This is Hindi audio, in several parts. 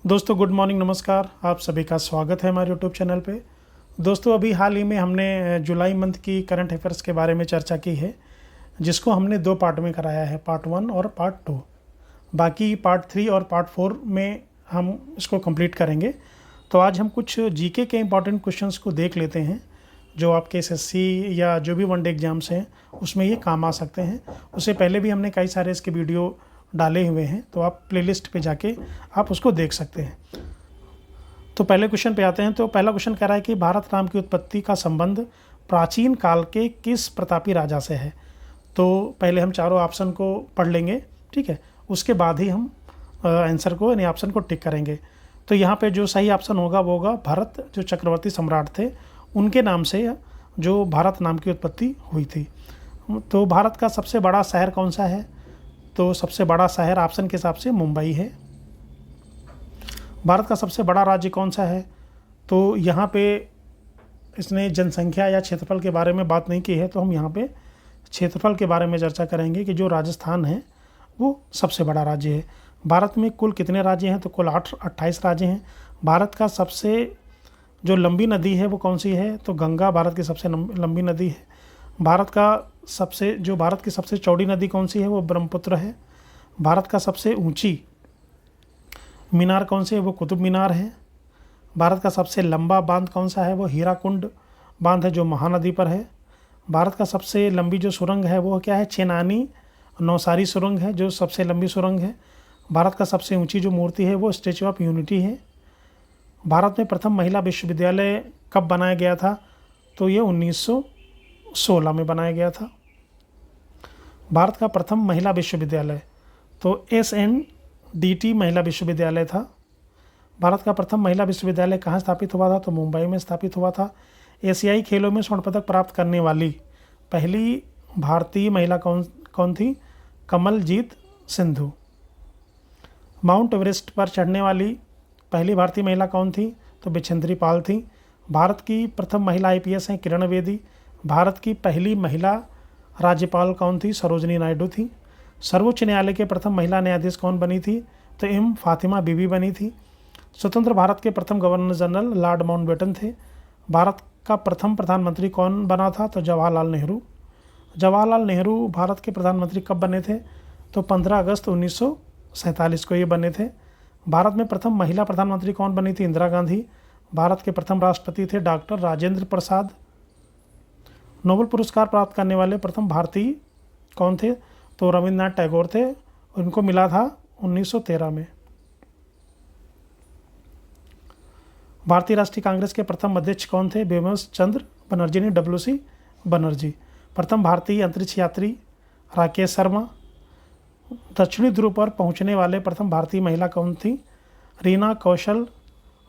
दोस्तों गुड मॉर्निंग, नमस्कार। आप सभी का स्वागत है हमारे यूट्यूब चैनल पे। दोस्तों अभी हाल ही में हमने जुलाई मंथ की करंट अफेयर्स के बारे में चर्चा की है, जिसको हमने 2 पार्ट में कराया है, पार्ट 1 और पार्ट 2। बाकी पार्ट 3 और पार्ट 4 में हम इसको कंप्लीट करेंगे। तो आज हम कुछ जीके के इंपॉर्टेंट क्वेश्चंस को देख लेते हैं, जो आपके एसएससी या जो भी वनडे एग्जाम्स हैं उसमें ये काम आ सकते हैं। उससे पहले भी हमने कई सारे इसके वीडियो डाले हुए हैं, तो आप प्लेलिस्ट पे जाके आप उसको देख सकते हैं। तो पहले क्वेश्चन पे आते हैं। तो पहला क्वेश्चन कह रहा है कि भारत नाम की उत्पत्ति का संबंध प्राचीन काल के किस प्रतापी राजा से है। तो पहले हम चारों ऑप्शन को पढ़ लेंगे, ठीक है, उसके बाद ही हम आंसर को यानी ऑप्शन को टिक करेंगे। तो यहाँ पे जो सही ऑप्शन होगा वो होगा भरत, जो चक्रवर्ती सम्राट थे उनके नाम से जो भारत नाम की उत्पत्ति हुई थी। तो भारत का सबसे बड़ा शहर कौन सा है? तो सबसे बड़ा शहर ऑप्शन के हिसाब से मुंबई है। भारत का सबसे बड़ा राज्य कौन सा है? तो यहाँ पे इसने जनसंख्या या क्षेत्रफल के बारे में बात नहीं की है, तो हम यहाँ पे क्षेत्रफल के बारे में चर्चा करेंगे कि जो राजस्थान है वो सबसे बड़ा राज्य है। भारत में कुल कितने राज्य हैं? तो कुल 28 राज्य हैं। भारत का सबसे जो लंबी नदी है वो कौन सी है? तो गंगा भारत की सबसे लंबी नदी है। भारत की सबसे चौड़ी नदी कौन सी है? वो ब्रह्मपुत्र है। भारत का सबसे ऊंची मीनार कौन सी है? वो कुतुब मीनार है। भारत का सबसे लंबा बांध कौन सा है? वो हीराकुंड बांध है, जो महानदी पर है। भारत का सबसे लंबी जो सुरंग है वो क्या है? चेनानी नौसारी सुरंग है, जो सबसे लंबी सुरंग है। भारत का सबसे ऊंची जो मूर्ति है वो स्टैचू ऑफ यूनिटी है। भारत में प्रथम महिला विश्वविद्यालय कब बनाया गया था? तो ये 1916 में बनाया गया था। भारत का प्रथम महिला विश्वविद्यालय तो SNDT महिला विश्वविद्यालय था। भारत का प्रथम महिला विश्वविद्यालय कहाँ स्थापित हुआ था? तो मुंबई में स्थापित हुआ था। एशियाई खेलों में स्वर्ण पदक प्राप्त करने वाली पहली भारतीय महिला कौन थी? कमलजीत सिंधु। माउंट एवरेस्ट पर चढ़ने वाली पहली भारतीय महिला कौन थी? तो बिछेंद्री पाल थी। भारत की प्रथम महिला IPS हैं किरण बेदी। भारत की पहली महिला राज्यपाल कौन थी? सरोजनी नायडू थी। सर्वोच्च न्यायालय के प्रथम महिला न्यायाधीश कौन बनी थी? तो फातिमा बीबी बनी थी। स्वतंत्र भारत के प्रथम गवर्नर जनरल लॉर्ड माउंटबेटन थे। भारत का प्रथम प्रधानमंत्री कौन बना था? तो जवाहरलाल नेहरू। जवाहरलाल नेहरू भारत के प्रधानमंत्री कब बने थे? तो 15 अगस्त 1947 को ये बने थे। भारत में प्रथम महिला प्रधानमंत्री कौन बनी थी? इंदिरा गांधी। भारत के प्रथम राष्ट्रपति थे डॉक्टर राजेंद्र प्रसाद। नोबेल पुरस्कार प्राप्त करने वाले प्रथम भारतीय कौन थे? तो रविंद्रनाथ टैगोर थे। उनको मिला था 1913 में। भारतीय राष्ट्रीय कांग्रेस के प्रथम अध्यक्ष कौन थे? बिमल चंद्र बनर्जी ने WC बनर्जी। प्रथम भारतीय अंतरिक्ष यात्री राकेश शर्मा। दक्षिणी ध्रुव पर पहुंचने वाले प्रथम भारतीय महिला कौन थी? रीना कौशल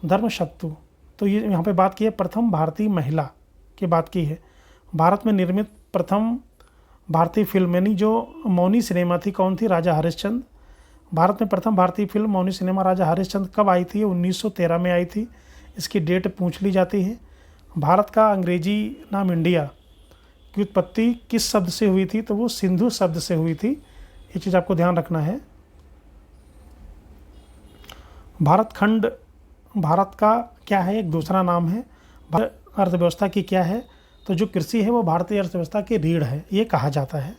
धर्मशक्तु। तो ये यहाँ पे बात की है प्रथम भारतीय महिला की बात की है। भारत में निर्मित प्रथम भारतीय फिल्म यानी जो मौनी सिनेमा थी कौन थी? राजा हरिश्चंद्र। भारत में प्रथम भारतीय फिल्म मौनी सिनेमा राजा हरिश्चंद्र कब आई थी? 1913 में आई थी। इसकी डेट पूछ ली जाती है। भारत का अंग्रेजी नाम इंडिया की उत्पत्ति किस शब्द से हुई थी? तो वो सिंधु शब्द से हुई थी। ये चीज़ आपको ध्यान रखना है। भारत खंड भारत का क्या है? एक दूसरा नाम है। अर्थव्यवस्था की क्या है? तो जो कृषि है वो भारतीय अर्थव्यवस्था की रीढ़ है, ये कहा जाता है।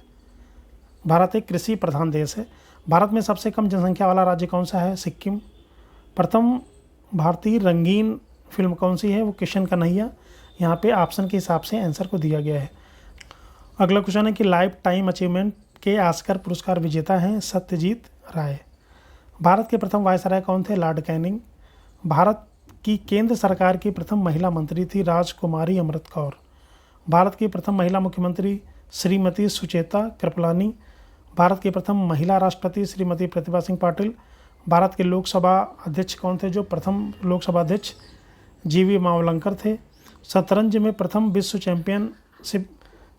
भारत एक कृषि प्रधान देश है। भारत में सबसे कम जनसंख्या वाला राज्य कौन सा है? सिक्किम। प्रथम भारतीय रंगीन फिल्म कौन सी है? वो किशन कन्हैया। यहाँ पे ऑप्शन के हिसाब से आंसर को दिया गया है। अगला क्वेश्चन है कि लाइफ टाइम अचीवमेंट के ऑस्कर पुरस्कार विजेता हैं सत्यजीत राय। भारत के प्रथम वायसराय कौन थे? Lord Canning. भारत की केंद्र सरकार की प्रथम महिला मंत्री थी राजकुमारी अमृत कौर। भारत की प्रथम महिला मुख्यमंत्री श्रीमती सुचेता कृपलानी। भारत की प्रथम महिला राष्ट्रपति श्रीमती प्रतिभा सिंह पाटिल। भारत के लोकसभा अध्यक्ष कौन थे? जो प्रथम लोकसभा अध्यक्ष GV मावलंकर थे। शतरंज में प्रथम विश्व चैंपियनशिप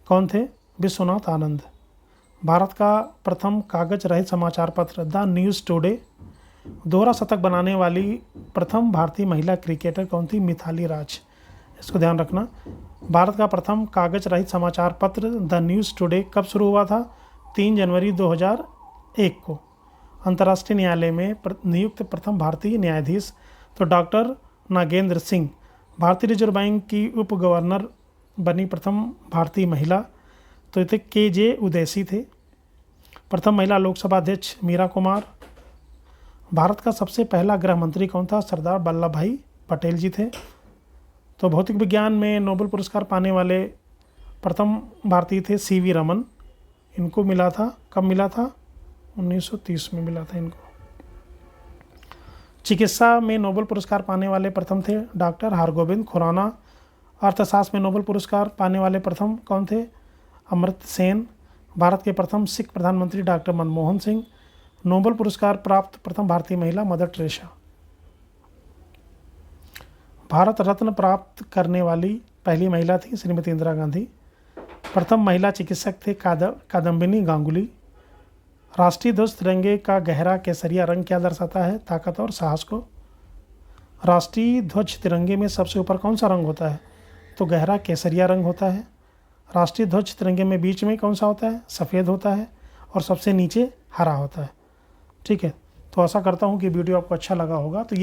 कौन थे? विश्वनाथ आनंद। भारत का प्रथम कागज रहित समाचार पत्र द न्यूज़ टुडे। दोहरा शतक बनाने वाली प्रथम भारतीय महिला क्रिकेटर कौन थी? मिताली राज। इसको ध्यान रखना। भारत का प्रथम कागज रहित समाचार पत्र द न्यूज़ टुडे कब शुरू हुआ था? 3 जनवरी 2001 को। अंतर्राष्ट्रीय न्यायालय में नियुक्त प्रथम भारतीय न्यायाधीश? तो डॉक्टर नागेंद्र सिंह। भारतीय रिजर्व बैंक की उप गवर्नर बनी प्रथम भारतीय महिला? तो ये थे KJ उदैसी थे। प्रथम महिला लोकसभा अध्यक्ष मीरा कुमार। भारत का सबसे पहला गृह मंत्री कौन था? सरदार वल्लभ भाई पटेल जी थे। तो भौतिक विज्ञान में नोबेल पुरस्कार पाने वाले प्रथम भारतीय थे CV रमन। इनको मिला था, कब मिला था? 1930 में मिला था इनको। चिकित्सा में नोबेल पुरस्कार पाने वाले प्रथम थे डॉक्टर हरगोविंद खुराना। अर्थशास्त्र में नोबेल पुरस्कार पाने वाले प्रथम कौन थे? अमर्त्य सेन। भारत के प्रथम सिख प्रधानमंत्री डॉक्टर मनमोहन सिंह। नोबेल पुरस्कार प्राप्त प्रथम भारतीय महिला मदर टेरेसा। भारत रत्न प्राप्त करने वाली पहली महिला थी श्रीमती इंदिरा गांधी। प्रथम महिला चिकित्सक थे कादम्बिनी गांगुली। राष्ट्रीय ध्वज तिरंगे का गहरा केसरिया रंग क्या दर्शाता है? ताकत और साहस को। राष्ट्रीय ध्वज तिरंगे में सबसे ऊपर कौन सा रंग होता है? तो गहरा केसरिया रंग होता है। राष्ट्रीय ध्वज तिरंगे में बीच में कौन सा होता है? सफ़ेद होता है और सबसे नीचे हरा होता है। ठीक है, तो आशा करता हूँ कि वीडियो आपको अच्छा लगा होगा। तो